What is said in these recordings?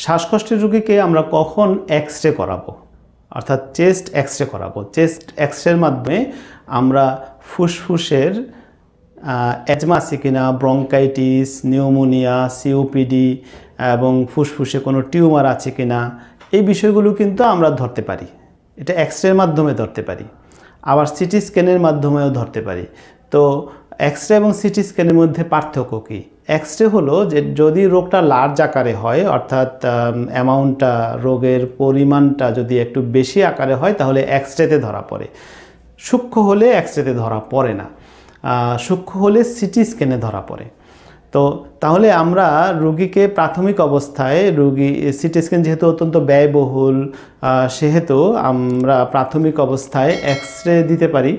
শ্বাসকষ্টের রোগীকে আমরা কখন এক্স-রে করাবো, অর্থাৎ চেস্ট এক্স-রে করাবো। চেস্ট এক্স-রের মাধ্যমে আমরা ফুসফুসের অ্যাজমা আছে কিনা, ব্রঙ্কাইটিস, নিউমোনিয়া, সিওপিডি এবং ফুসফুসে কোনো টিউমার আছে কিনা, এই বিষয়গুলো কিন্তু আমরা ধরতে পারি। এটা এক্স-রের মাধ্যমে ধরতে পারি, আবার সিটি স্ক্যানের মাধ্যমেও ধরতে পারি। তো এক্স-রে এবং সিটি স্ক্যানের মধ্যে পার্থক্য কী? এক্স-রে হলো যে যদি রোগটা লার্জ আকারে হয়, অর্থাৎ অ্যামাউন্টটা, রোগের পরিমাণটা যদি একটু বেশি আকারে হয় তাহলে এক্স-রেতে ধরা পড়ে। সূক্ষ্ম হলে এক্স-রেতে ধরা পড়ে না, সূক্ষ্ম হলে সিটি স্ক্যানে ধরা পড়ে। তো তাহলে আমরা রোগীকে প্রাথমিক অবস্থায়, সিটি স্ক্যান যেহেতু অত্যন্ত ব্যয়বহুল, সেহেতু আমরা প্রাথমিক অবস্থায় এক্স-রে দিতে পারি।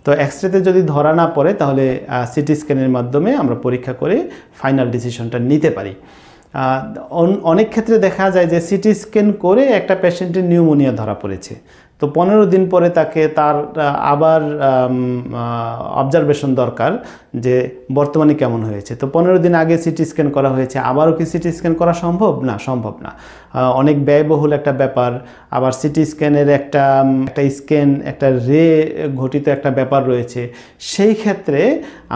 তো এক্স-রেতে যদি ধরা না পড়ে তাহলে সিটি স্ক্যানের মাধ্যমে আমরা পরীক্ষা করে ফাইনাল ডিসিশনটা নিতে পারি। অনেক ক্ষেত্রে দেখা যায় যে সিটি স্ক্যান করে একটা পেশেন্টের নিউমোনিয়া ধরা পড়েছে, তো 15 দিন পরে তার আবার অবজারভেশন দরকার যে বর্তমানে কেমন হয়েছে। তো 15 দিন আগে সিটি স্ক্যান করা হয়েছে, আবারও কি সিটি স্ক্যান করা সম্ভব? না, সম্ভব না, অনেক ব্যয়বহুল একটা ব্যাপার। আবার সিটি স্ক্যানের একটা স্ক্যান, একটা রে ঘটিত একটা ব্যাপার রয়েছে। সেই ক্ষেত্রে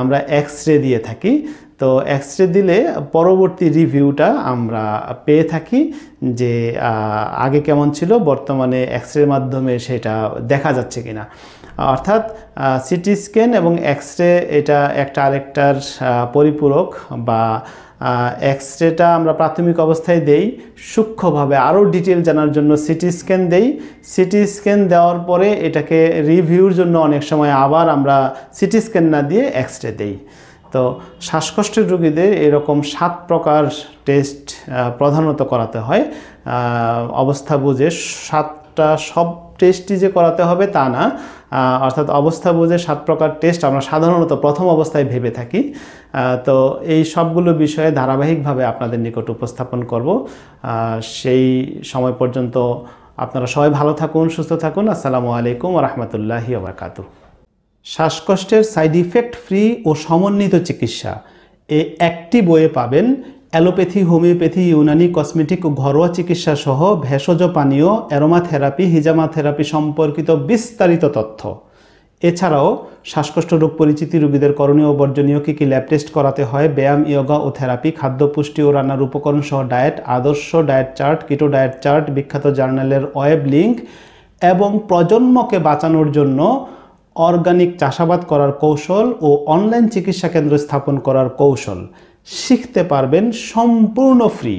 আমরা এক্স-রে দিয়ে থাকি। তো এক্স-রে দিলে পরবর্তী রিভিউটা আমরা পেয়ে থাকি যে আগে কেমন ছিল, বর্তমানে এক্স-রের মাধ্যমে সেটা দেখা যাচ্ছে কিনা। অর্থাৎ সিটি স্ক্যান এবং এক্স-রে এটা একটা আরেকটার পরিপূরক। বা এক্স-রেটা আমরা প্রাথমিক অবস্থায় দেই, সূক্ষ্মভাবে আরও ডিটেল জানার জন্য সিটি স্ক্যান দেই। সিটি স্ক্যান দেওয়ার পরে এটাকে রিভিউর জন্য অনেক সময় আবার আমরা সিটি স্ক্যান না দিয়ে এক্স-রে দেই। তো শ্বাসকষ্টের রোগীদের এরকম 7 প্রকার টেস্ট প্রধানত করাতে হয়। অবস্থা বুঝে 7টা সব টেস্টই যে করাতে হবে তা না, অর্থাৎ অবস্থা বুঝে 7 প্রকার টেস্ট আমরা সাধারণত প্রথম অবস্থায় ভেবে থাকি। তো এই সবগুলো বিষয়ে ধারাবাহিকভাবে আপনাদের নিকট উপস্থাপন করব। সেই সময় পর্যন্ত আপনারা সবাই ভালো থাকুন, সুস্থ থাকুন। আসসালামু আলাইকুম ওয়া রাহমাতুল্লাহি ওয়া বারাকাতুহু। শ্বাসকষ্টের সাইড ইফেক্ট ফ্রি ও সমন্বিত চিকিৎসা এই একটি বইয়ে পাবেন অ্যালোপ্যাথি, হোমিওপ্যাথি, ইউনানি, কসমেটিক ও ঘরোয়া চিকিৎসা সহ ভেষজ পানীয়, অ্যারোমা থেরাপি, হিজামা থেরাপি সম্পর্কিত বিস্তারিত তথ্য। এছাড়াও শ্বাসকষ্ট রোগ পরিচিতি, রোগীদের করণীয় ও বর্জনীয় কী কী ল্যাব টেস্ট করাতে হয়, ব্যায়াম, ইয়োগা ও থেরাপি, খাদ্য, পুষ্টি ও রান্নার উপকরণ সহ ডায়েট, আদর্শ diet chart, keto diet chart, বিখ্যাত জার্নালের ওয়েব লিঙ্ক এবং প্রজন্মকে বাঁচানোর জন্য অর্গানিক চাষাবাদ করার কৌশল ও অনলাইন চিকিৎসা কেন্দ্র স্থাপন করার কৌশল শিখতে পারবেন সম্পূর্ণ ফ্রি।